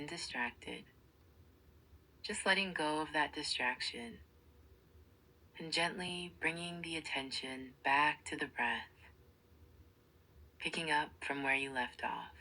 been distracted, just letting go of that distraction and gently bringing the attention back to the breath, picking up from where you left off.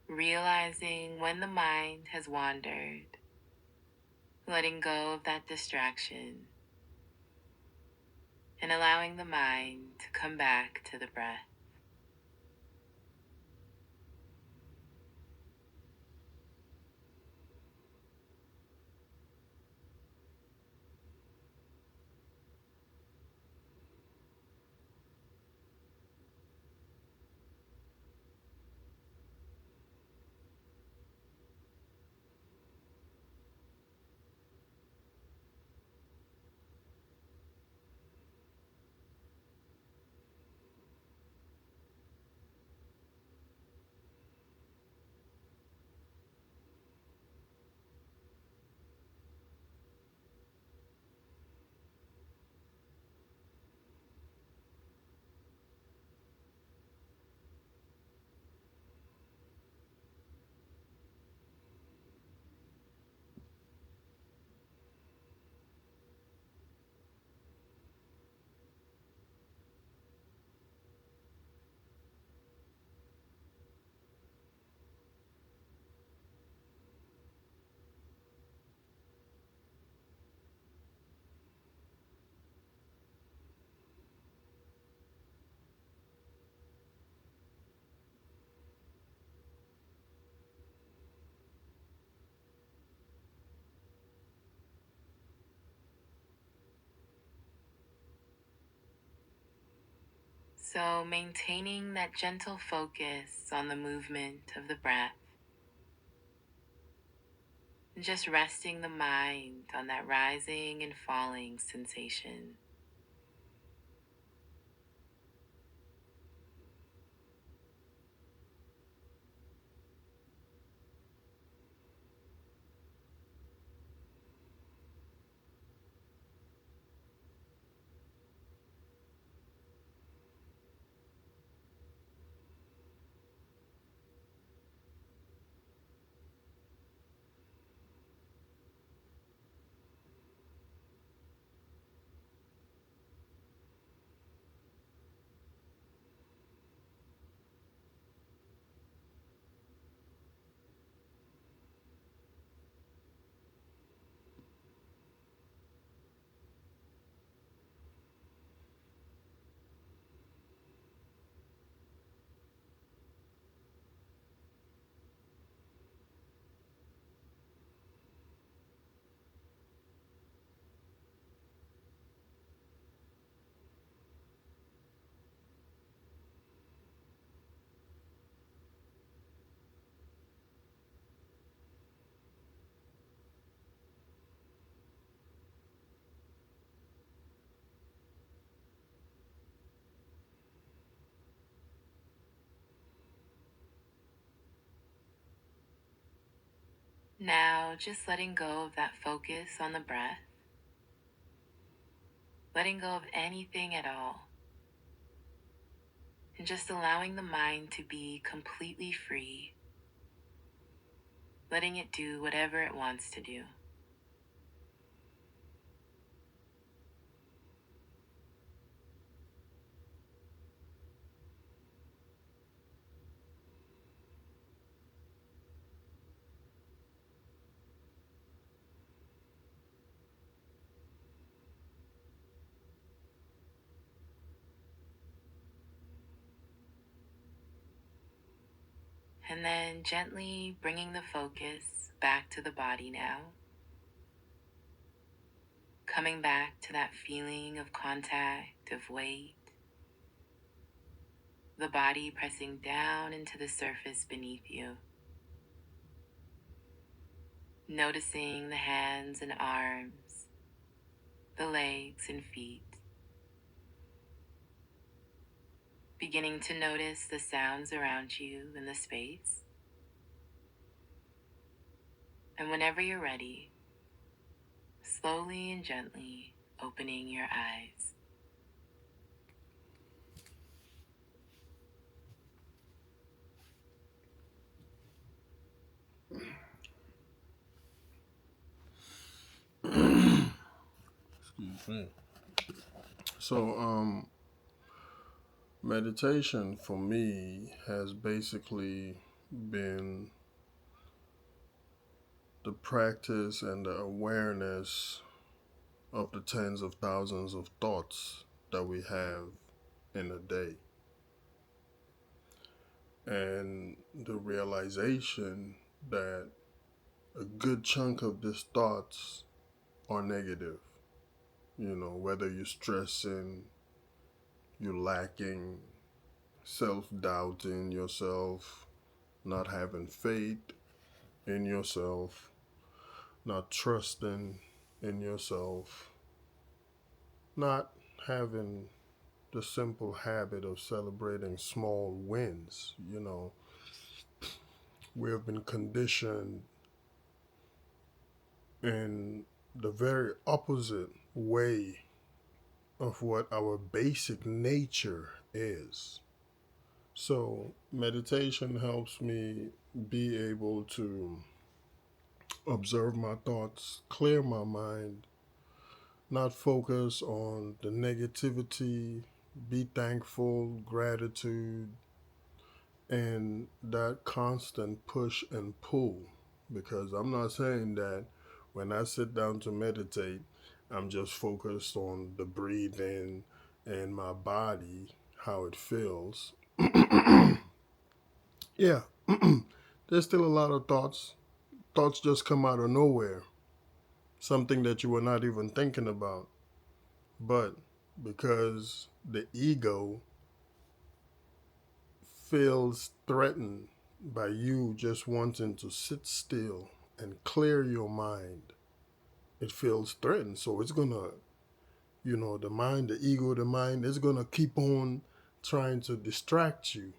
Realizing when the mind has wandered, letting go of that distraction, and allowing the mind to come back to the breath. So, maintaining that gentle focus on the movement of the breath, and just resting the mind on that rising and falling sensation. Now, just letting go of that focus on the breath letting go of anything at all, and just allowing the mind to be completely free, letting it do whatever it wants to do. And then gently bringing the focus back to the body now, coming back to that feeling of contact, of weight, the body pressing down into the surface beneath you. Noticing the hands and arms, the legs and feet. Beginning to notice the sounds around you in the space. And whenever you're ready, slowly and gently opening your eyes. Excuse me. So, meditation for me has basically been the practice and the awareness of the tens of thousands of thoughts that we have in a day. And the realization that a good chunk of these thoughts are negative. You know, whether you're stressing, you're lacking, self doubting yourself, not having faith in yourself, not trusting in yourself, not having the simple habit of celebrating small wins. You know, we have been conditioned in the very opposite way of what our basic nature is. So, meditation helps me be able to observe my thoughts, clear my mind, not focus on the negativity, be thankful, gratitude, and that constant push and pull. Because I'm not saying that when I sit down to meditate, I'm just focused on the breathing and my body, how it feels. Yeah, there's still a lot of thoughts. Thoughts just come out of nowhere, something that you were not even thinking about. But because the ego feels threatened by you just wanting to sit still and clear your mind, it feels threatened. So it's gonna, the mind, the ego, the mind is gonna keep on trying to distract you.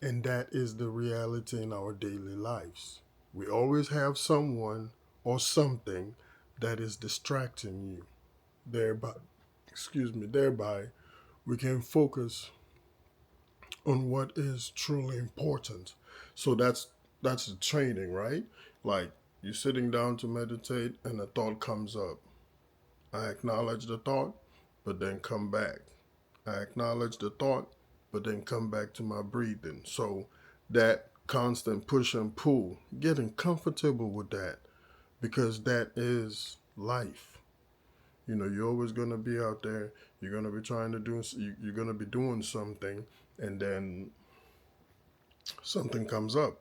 And that is the reality in our daily lives. We always have someone or something that is distracting you. Thereby, thereby we can focus on what is truly important. So that's the training, right? Like you're sitting down to meditate and a thought comes up. I acknowledge the thought, but then come back. I acknowledge the thought, but then come back to my breathing. So that constant push and pull, getting comfortable with that because that is life. You know, you're always going to be out there. You're going to be trying to do, you're going to be doing something, and then something comes up.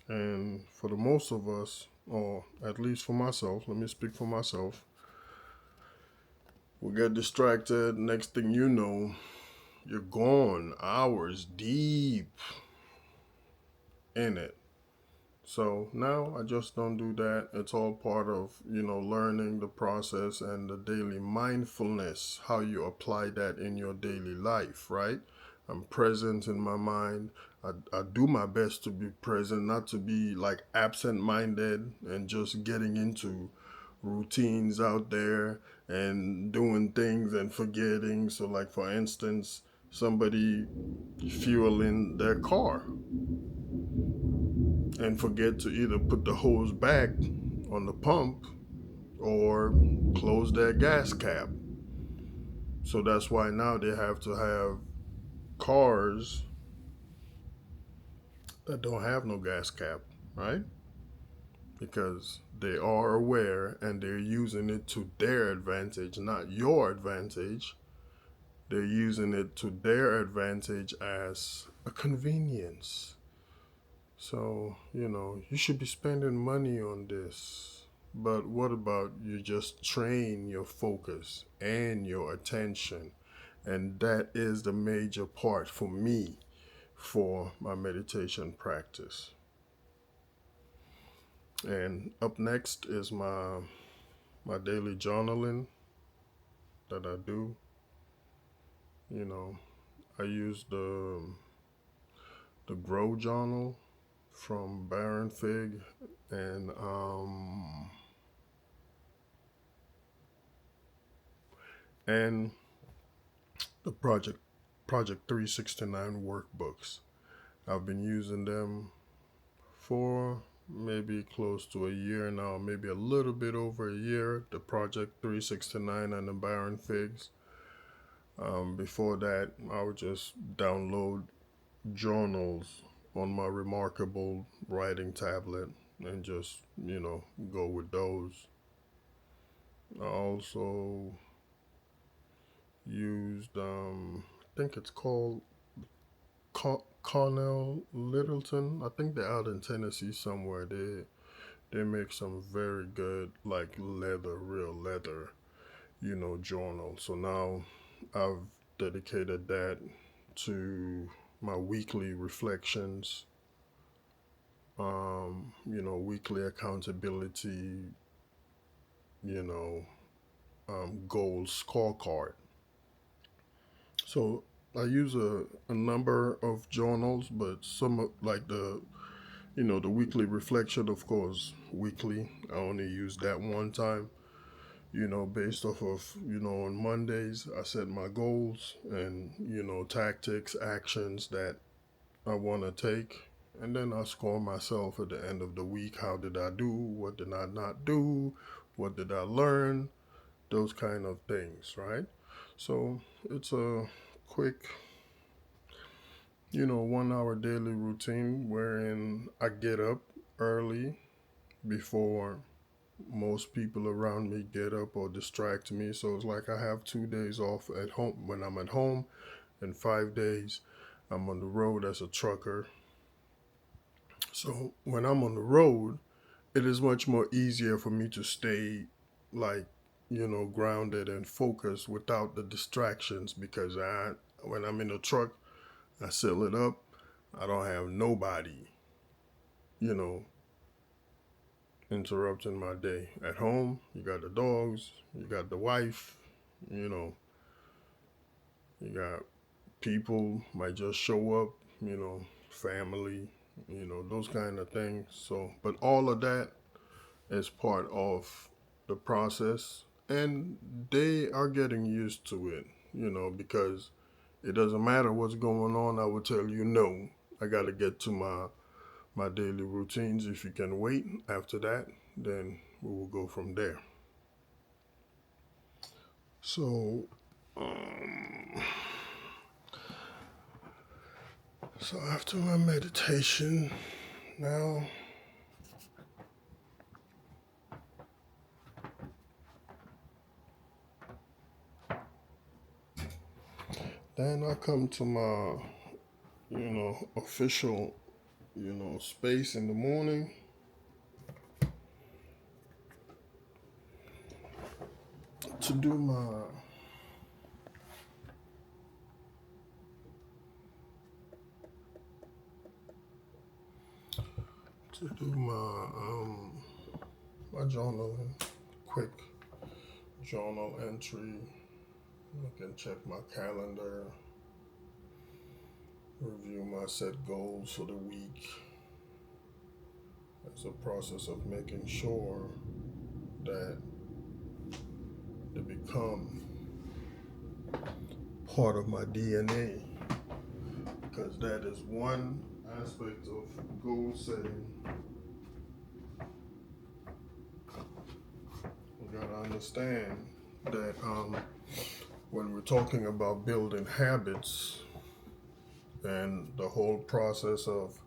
And for the most of us, or at least for myself, let me speak for myself, we get distracted. Next thing you know, you're gone hours deep in it. So now I just don't do that. It's all part of, learning the process and the daily mindfulness, how you apply that in your daily life, right? I'm present in my mind. I do my best to be present, not to be like absent minded and just getting into routines out there and doing things and forgetting. So, like for instance, somebody fueling their car and forget to either put the hose back on the pump or close their gas cap. So that's why now they have to have cars that don't have no gas cap, right? Because they are aware and they're using it to their advantage, not your advantage. They're using it to their advantage as a convenience. So, you should be spending money on this. But what about you just train your focus and your attention? And that is the major part for me for my meditation practice. And up next is my daily journaling that I do. I use the Grow Journal from Baron Fig and the Project 369 workbooks. I've been using them for maybe close to a year now, maybe a little bit over a year. The Project 369 and the Baron Figs. Before that, I would just download journals on my Remarkable writing tablet and just, go with those. I also used, I think it's called Cornell Littleton. I think they're out in Tennessee somewhere. They make some very good, like real leather, journal. So now I've dedicated that to my weekly reflections, weekly accountability, goal scorecard. So I use a number of journals, but some like the weekly reflection, of course, weekly. I only use that one time, based off of, on Mondays, I set my goals and, tactics, actions that I want to take. And then I score myself at the end of the week. How did I do? What did I not do? What did I learn? Those kind of things, right? So it's a quick, 1 hour daily routine wherein I get up early before most people around me get up or distract me. So it's like I have 2 days off at home when I'm at home, and 5 days I'm on the road as a trucker. So when I'm on the road, it is much more easier for me to stay like, grounded and focused without the distractions because when I'm in the truck, I seal it up. I don't have nobody, you know, interrupting my day. At home, you got the dogs, you got the wife, you know, you got people might just show up, family, those kind of things. So, but all of that is part of the process, and they are getting used to it, because it doesn't matter what's going on. I will tell you, no, I got to get to my daily routines. If you can wait after that, then we will go from there. So, so after my meditation, now then I come to my, official, space in the morning. To do my my journaling, quick journal entry. I can check my calendar, review my set goals for the week. It's a process of making sure that become part of my DNA, because that is one aspect of goal setting. We gotta understand that when we're talking about building habits and the whole process of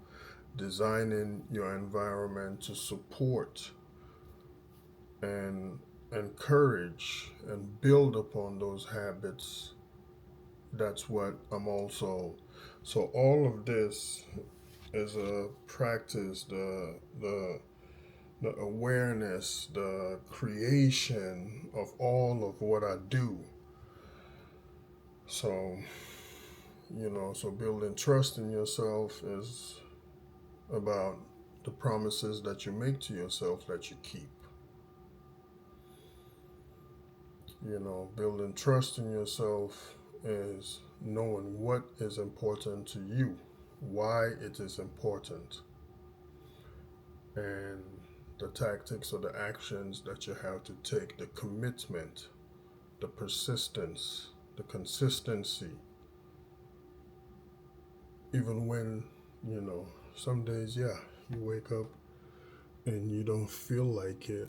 designing your environment to support and encourage and build upon those habits, that's what I'm also. So all of this is a practice, the awareness, the creation of all of what I do. So, so building trust in yourself is about the promises that you make to yourself that you keep. Building trust in yourself is knowing what is important to you, why it is important, and the tactics or the actions that you have to take, the commitment, the persistence, the consistency. Even when, some days, you wake up and you don't feel like it.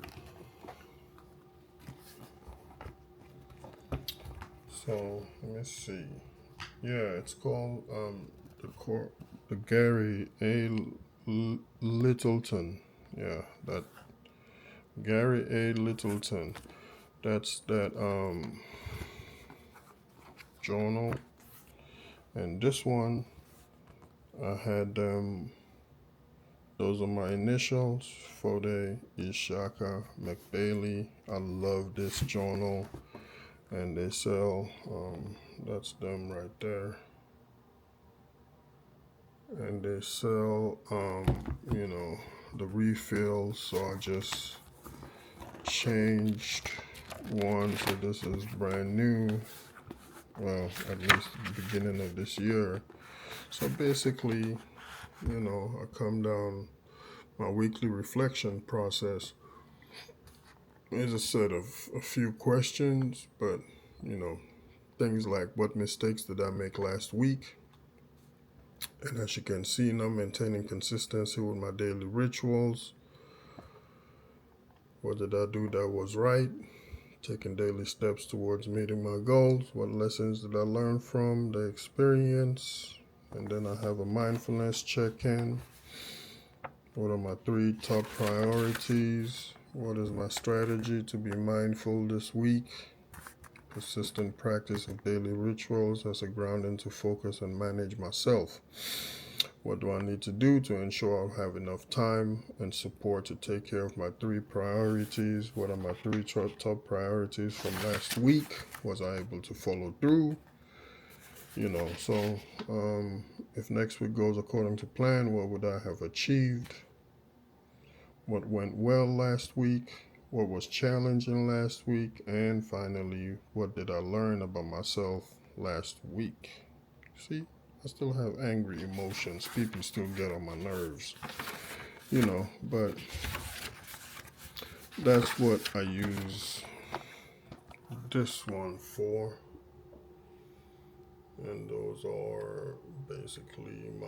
So let me see. Yeah, it's called the Gary A. Littleton. Yeah, that Gary A. Littleton. That's that journal. And this one, I had those are my initials, Fode Ishaka McBailey. I love this journal, and they sell, that's them right there. And they sell, the refills, so I just changed one, so this is brand new, well, at least the beginning of this year. So basically, I come down, my weekly reflection process is a set of a few questions, but, things like what mistakes did I make last week? And as you can see, now maintaining consistency with my daily rituals. What did I do that was right? Taking daily steps towards meeting my goals. What lessons did I learn from the experience? And then I have a mindfulness check-in. What are my 3 top priorities? What is my strategy to be mindful this week? Persistent practice of daily rituals as a grounding to focus and manage myself. What do I need to do to ensure I have enough time and support to take care of my 3 priorities? What are my 3 top priorities from last week? Was I able to follow through? So if next week goes according to plan, what would I have achieved? What went well last week? What was challenging last week? And finally, what did I learn about myself last week? See, I still have angry emotions. People still get on my nerves, but that's what I use this one for. And those are basically my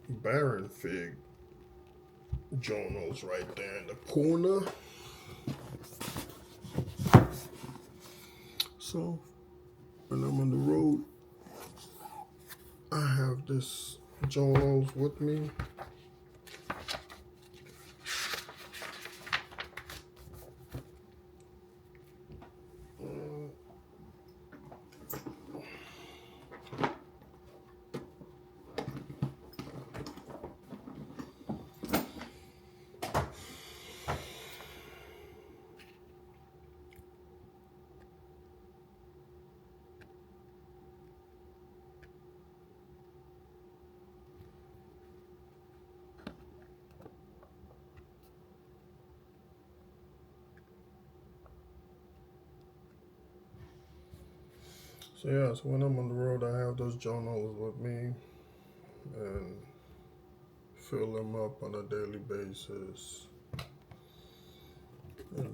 Baron Fig journals right there in the corner. So when I'm on the road, I have this journals with me. So when I'm on the road, I have those journals with me and fill them up on a daily basis.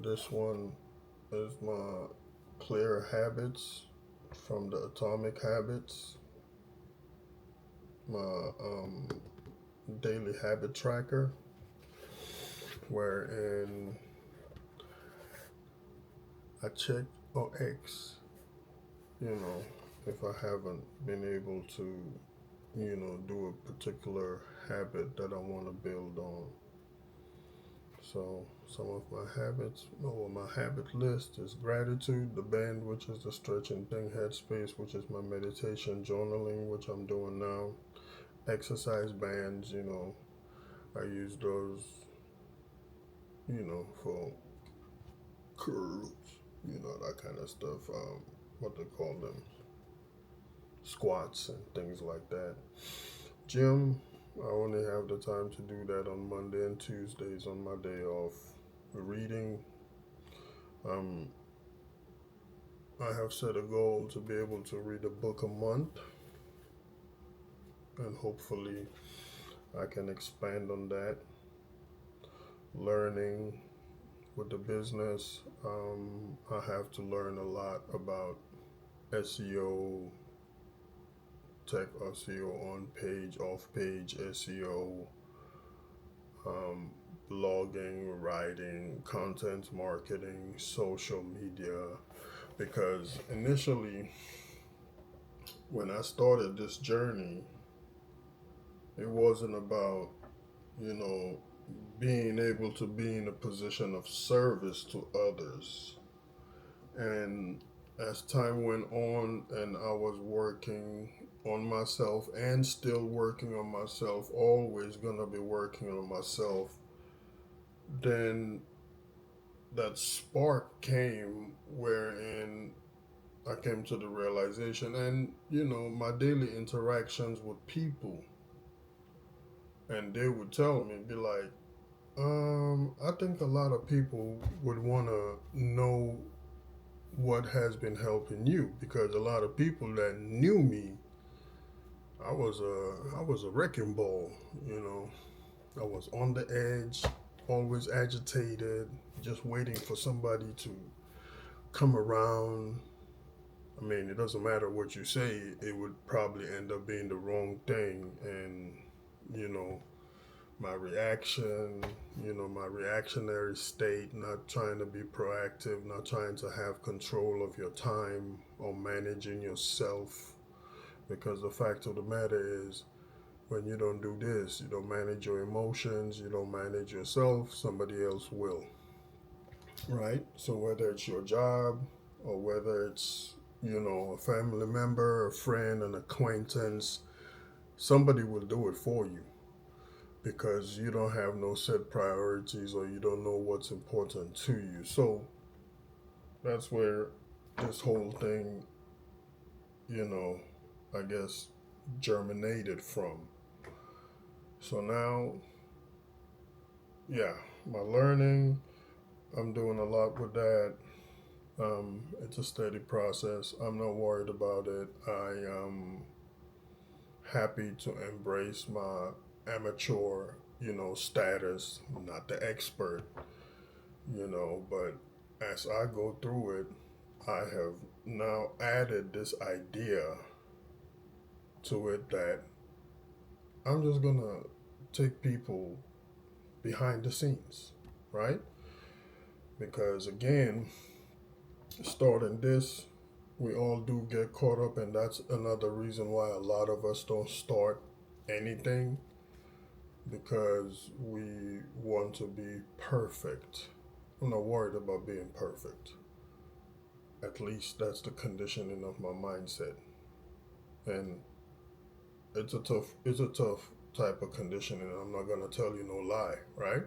This one is my Clear Habits from the Atomic Habits, my daily habit tracker, wherein I check or X, if I haven't been able to, do a particular habit that I want to build on. So some of my habits, or my habit list is gratitude, the band, which is the stretching thing, headspace, which is my meditation, journaling, which I'm doing now, exercise bands, I use those, for curls, that kind of stuff. What they call them, squats and things like that. Gym, I only have the time to do that on Monday and Tuesdays on my day off. Reading, um, I have set a goal to be able to read a book a month, and hopefully I can expand on that. Learning with the business, I have to learn a lot about SEO, tech SEO, on page, off page SEO, um, blogging, writing, content marketing, social media. Because initially, when I started this journey, it wasn't about, you know, being able to be in a position of service to others. And as time went on and I was working on myself and still working on myself, always gonna be working on myself, then that spark came wherein I came to the realization, and my daily interactions with people, and they would tell me, be like, I think a lot of people would want to know what has been helping you, because a lot of people that knew me, I was a wrecking ball, I was on the edge, always agitated, just waiting for somebody to come around. I mean, it doesn't matter what you say, it would probably end up being the wrong thing. And, you know, my reaction, my reactionary state, not trying to be proactive, not trying to have control of your time or managing yourself. Because the fact of the matter is, when you don't do this, you don't manage your emotions, you don't manage yourself, somebody else will. Right? So whether it's your job or whether it's, a family member, a friend, an acquaintance, somebody will do it for you because you don't have no set priorities or you don't know what's important to you. So that's where this whole thing, I guess, germinated from. So now, yeah, my learning, I'm doing a lot with that. It's a steady process. I'm not worried about it. I am happy to embrace my amateur, status. I'm not the expert, but as I go through it, I have now added this idea to it that I'm just gonna take people behind the scenes, right? Because again, starting this, we all do get caught up, and that's another reason why a lot of us don't start anything, because we want to be perfect. I'm not worried about being perfect. At least that's the conditioning of my mindset. And it's a tough type of conditioning. I'm not gonna tell you no lie, right?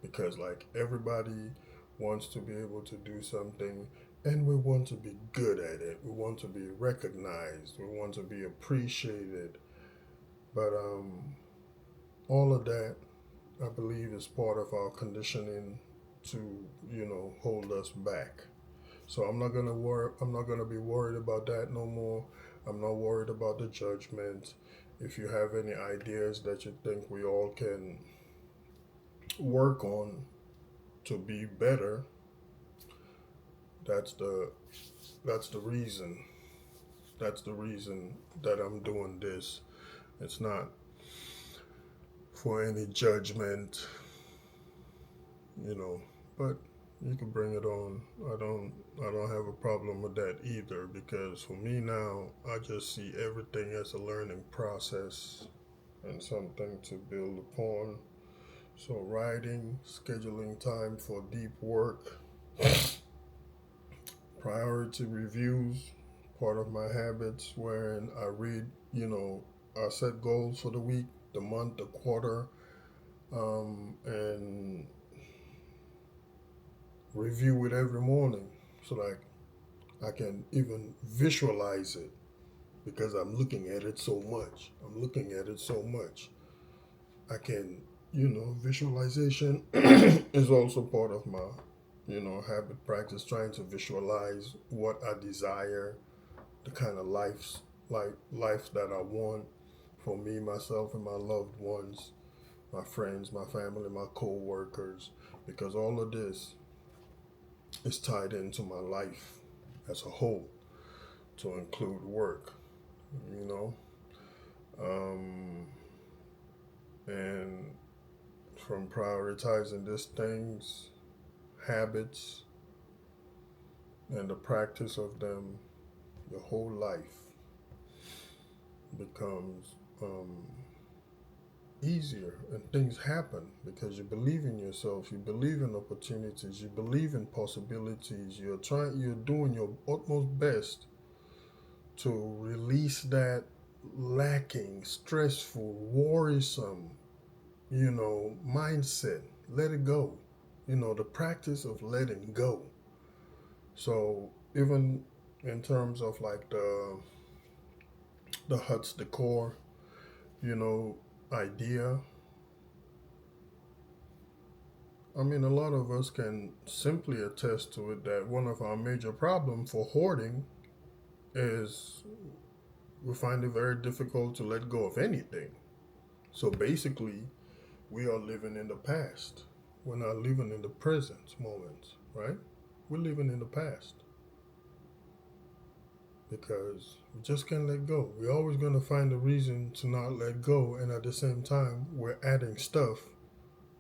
Because like everybody wants to be able to do something, and we want to be good at it. We want to be recognized. We want to be appreciated. But all of that, I believe, is part of our conditioning to, hold us back. So I'm not gonna worry. I'm not gonna be worried about that no more. I'm not worried about the judgment. If you have any ideas that you think we all can work on to be better, That's the that's the reason. That's the reason that I'm doing this. It's not for any judgment, you know, but you can bring it on. I don't have a problem with that either, because for me now, I just see everything as a learning process and something to build upon. So writing, scheduling time for deep work, priority reviews, part of my habits wherein I read, I set goals for the week, the month, the quarter, and review it every morning so that I can even visualize it, because I'm looking at it so much. I'm looking at it so much. I can, visualization is also part of my, habit practice, trying to visualize what I desire, the kind of life that I want for me, myself, and my loved ones, my friends, my family, my co-workers, because all of this is tied into my life as a whole, to include work, you know. Um, and from prioritizing these things, habits, and the practice of them, your whole life becomes easier, and things happen because you believe in yourself, you believe in opportunities, you believe in possibilities, you're doing your utmost best to release that lacking, stressful, worrisome, mindset. Let it go. The practice of letting go. So even in terms of like the Huts decor, you know, idea. I mean, a lot of us can simply attest to it that one of our major problems for hoarding is we find it very difficult to let go of anything. So basically, we are living in the past. We're not living in the present moment, right? We're living in the past because we just can't let go. We're always going to find a reason to not let go, and at the same time, we're adding stuff